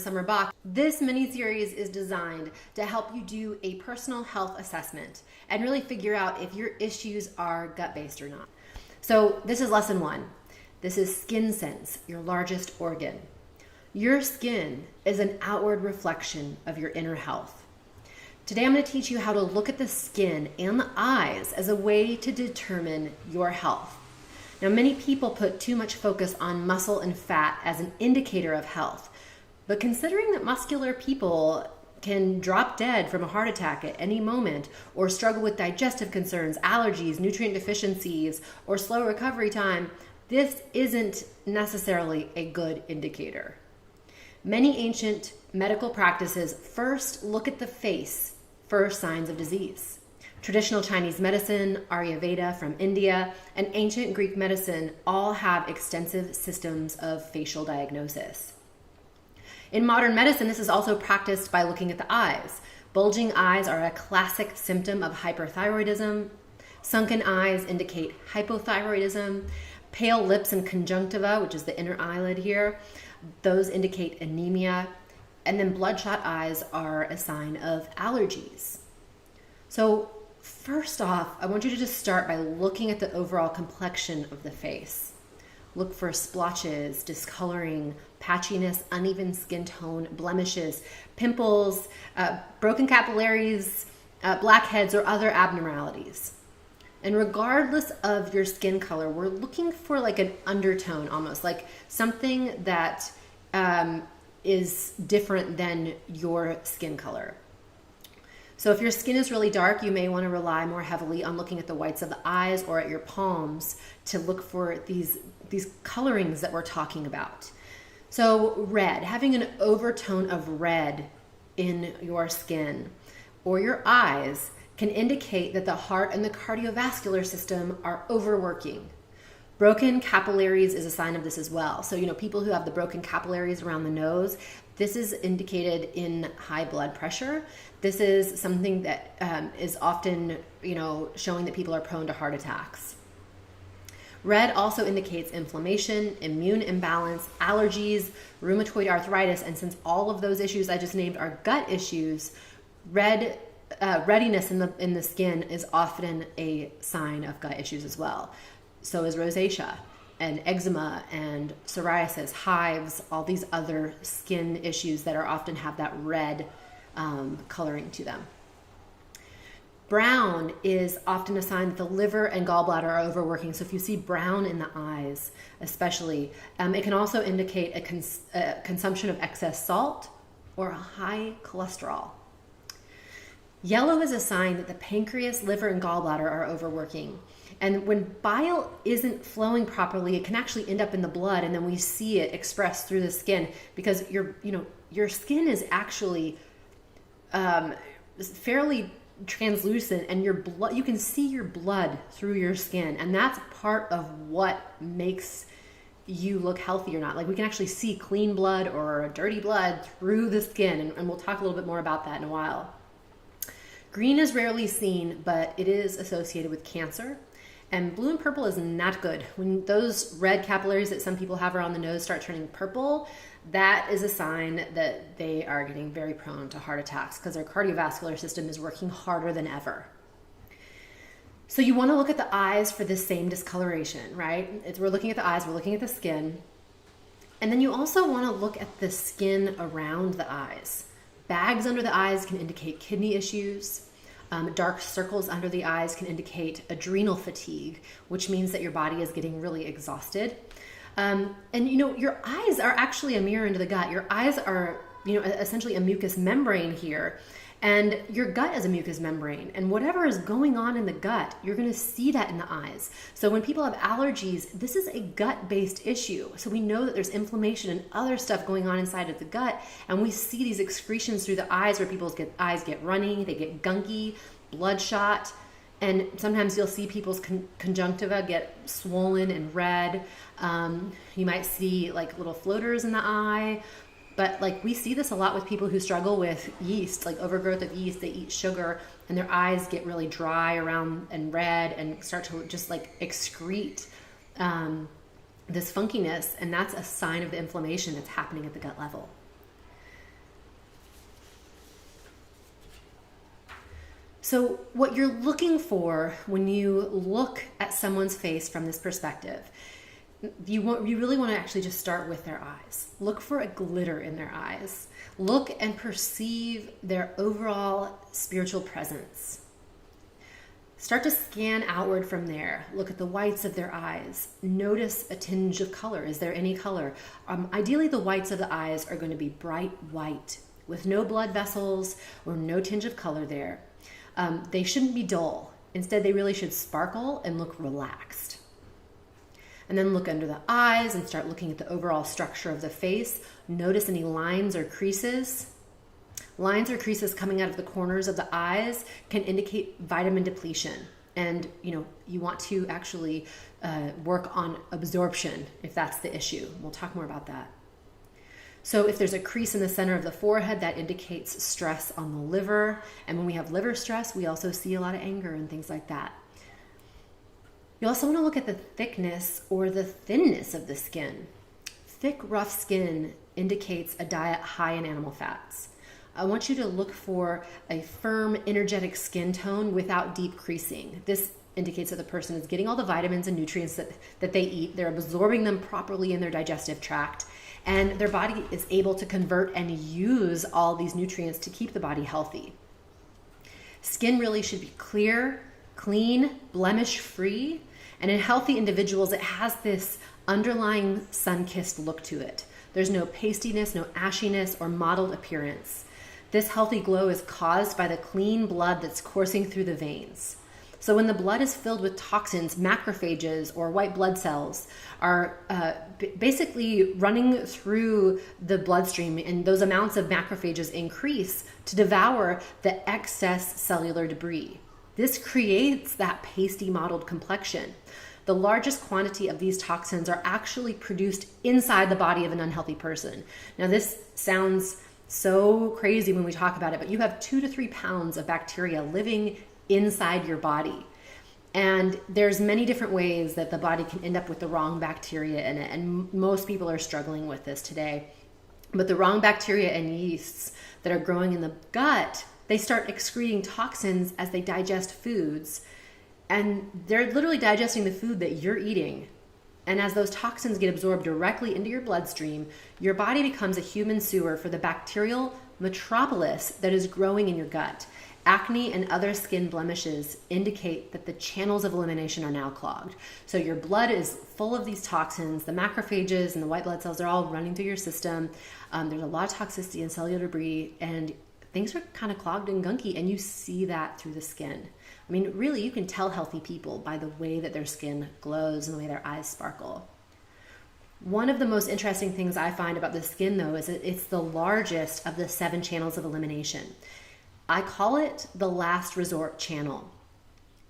Summer Bach. This mini-series is designed to help you do a personal health assessment and really figure out if your issues are gut-based or not. So this is lesson 1. This is skin sense, your largest organ. Your skin is an outward reflection of your inner health. Today I'm going to teach you how to look at the skin and the eyes as a way to determine your health. Now, many people put too much focus on muscle and fat as an indicator of health, but considering that muscular people can drop dead from a heart attack at any moment or struggle with digestive concerns, allergies, nutrient deficiencies, or slow recovery time, this isn't necessarily a good indicator. Many ancient medical practices first look at the face for signs of disease. Traditional Chinese medicine, Ayurveda from India, and ancient Greek medicine all have extensive systems of facial diagnosis. In modern medicine, this is also practiced by looking at the eyes. Bulging eyes are a classic symptom of hyperthyroidism. Sunken eyes indicate hypothyroidism. Pale lips and conjunctiva, which is the inner eyelid here, those indicate anemia. And then bloodshot eyes are a sign of allergies. So first off, I want you to just start by looking at the overall complexion of the face. Look for splotches, discoloring, patchiness, uneven skin tone, blemishes, pimples, broken capillaries, blackheads, or other abnormalities. And regardless of your skin color, we're looking for like an undertone almost, like something that is different than your skin color. So if your skin is really dark, you may want to rely more heavily on looking at the whites of the eyes or at your palms to look for these colorings that we're talking about. So red, having an overtone of red in your skin or your eyes can indicate that the heart and the cardiovascular system are overworking. Broken capillaries is a sign of this as well. So, people who have the broken capillaries around the nose, this is indicated in high blood pressure. This is something that is often, showing that people are prone to heart attacks. Red also indicates inflammation, immune imbalance, allergies, rheumatoid arthritis, and since all of those issues I just named are gut issues, reddiness in the skin is often a sign of gut issues as well. So is rosacea and eczema and psoriasis, hives, all these other skin issues that are often have that red coloring to them. Brown is often a sign that the liver and gallbladder are overworking. So if you see brown in the eyes, especially, it can also indicate a consumption of excess salt or a high cholesterol. Yellow is a sign that the pancreas, liver, and gallbladder are overworking. And when bile isn't flowing properly, it can actually end up in the blood, and then we see it expressed through the skin because your skin is actually fairly translucent, and your blood, you can see your blood through your skin, and that's part of what makes you look healthy or not. Like we can actually see clean blood or dirty blood through the skin, and we'll talk a little bit more about that in a while. Green is rarely seen, but it is associated with cancer. And blue and purple is not good. When those red capillaries that some people have around the nose start turning purple, that is a sign that they are getting very prone to heart attacks because their cardiovascular system is working harder than ever. So you want to look at the eyes for this same discoloration, right? We're looking at the eyes, we're looking at the skin. And then you also want to look at the skin around the eyes. Bags under the eyes can indicate kidney issues. Dark circles under the eyes can indicate adrenal fatigue, which means that your body is getting really exhausted. And your eyes are actually a mirror into the gut. Your eyes are, essentially a mucous membrane here. And your gut is a mucous membrane. And whatever is going on in the gut, you're going to see that in the eyes. So when people have allergies, this is a gut-based issue. So we know that there's inflammation and other stuff going on inside of the gut. And we see these excretions through the eyes where people's eyes get runny, they get gunky, bloodshot. And sometimes you'll see people's conjunctiva get swollen and red. You might see like little floaters in the eye. But like we see this a lot with people who struggle with yeast, like overgrowth of yeast. They eat sugar and their eyes get really dry around and red and start to just like excrete this funkiness. And that's a sign of the inflammation that's happening at the gut level. So what you're looking for when you look at someone's face from this perspective, you really want to actually just start with their eyes. Look for a glitter in their eyes. Look and perceive their overall spiritual presence. Start to scan outward from there. Look at the whites of their eyes. Notice a tinge of color. Is there any color? Ideally, the whites of the eyes are going to be bright white with no blood vessels or no tinge of color there. They shouldn't be dull. Instead, they really should sparkle and look relaxed. And then look under the eyes and start looking at the overall structure of the face. Notice any lines or creases. Lines or creases coming out of the corners of the eyes can indicate vitamin depletion. And you want to actually work on absorption if that's the issue. We'll talk more about that. So if there's a crease in the center of the forehead, that indicates stress on the liver. And when we have liver stress, we also see a lot of anger and things like that. You also want to look at the thickness or the thinness of the skin. Thick, rough skin indicates a diet high in animal fats. I want you to look for a firm, energetic skin tone without deep creasing. This indicates that the person is getting all the vitamins and nutrients that they eat. They're absorbing them properly in their digestive tract, and their body is able to convert and use all these nutrients to keep the body healthy. Skin really should be clear, clean, blemish-free, and in healthy individuals, it has this underlying sun-kissed look to it. There's no pastiness, no ashiness, or mottled appearance. This healthy glow is caused by the clean blood that's coursing through the veins. So when the blood is filled with toxins, macrophages or white blood cells are basically running through the bloodstream, and those amounts of macrophages increase to devour the excess cellular debris. This creates that pasty mottled complexion. The largest quantity of these toxins are actually produced inside the body of an unhealthy person. Now, this sounds so crazy when we talk about it, but you have 2 to 3 pounds of bacteria living inside your body. And there's many different ways that the body can end up with the wrong bacteria in it. And most people are struggling with this today. But the wrong bacteria and yeasts that are growing in the gut, they start excreting toxins as they digest foods. And they're literally digesting the food that you're eating. And as those toxins get absorbed directly into your bloodstream, your body becomes a human sewer for the bacterial metropolis that is growing in your gut. Acne and other skin blemishes indicate that the channels of elimination are now clogged. So your blood is full of these toxins. The macrophages and the white blood cells are all running through your system. There's a lot of toxicity and cellular debris, and things are kind of clogged and gunky, and you see that through the skin. I mean, really, you can tell healthy people by the way that their skin glows and the way their eyes sparkle. One of the most interesting things I find about the skin, though, is that it's the largest of the 7 channels of elimination. I call it the last resort channel.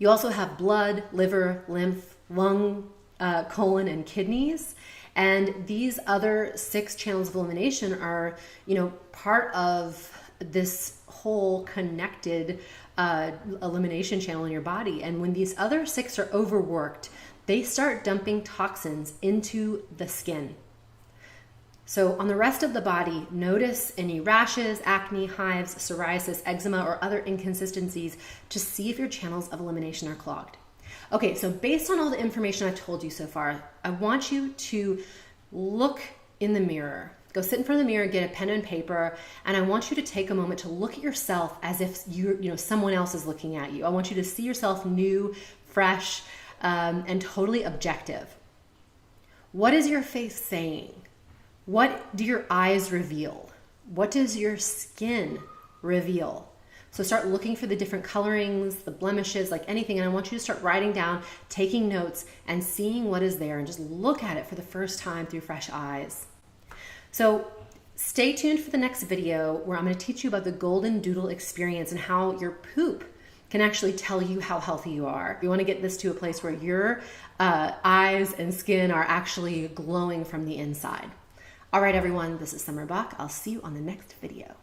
You also have blood, liver, lymph, lung, colon, and kidneys. And these other 6 channels of elimination are, part of this whole connected elimination channel in your body. And when these other 6 are overworked, they start dumping toxins into the skin. So on the rest of the body, notice any rashes, acne, hives, psoriasis, eczema, or other inconsistencies to see if your channels of elimination are clogged. Okay, so based on all the information I've told you so far, I want you to look in the mirror. Go sit in front of the mirror, get a pen and paper, and I want you to take a moment to look at yourself as if someone else is looking at you. I want you to see yourself new, fresh, and totally objective. What is your face saying? What do your eyes reveal? What does your skin reveal? So start looking for the different colorings, the blemishes, like anything, and I want you to start writing down, taking notes, and seeing what is there, and just look at it for the first time through fresh eyes. So stay tuned for the next video where I'm going to teach you about the golden doodle experience and how your poop can actually tell you how healthy you are. You want to get this to a place where your eyes and skin are actually glowing from the inside. All right, everyone, this is Summer Bach. I'll see you on the next video.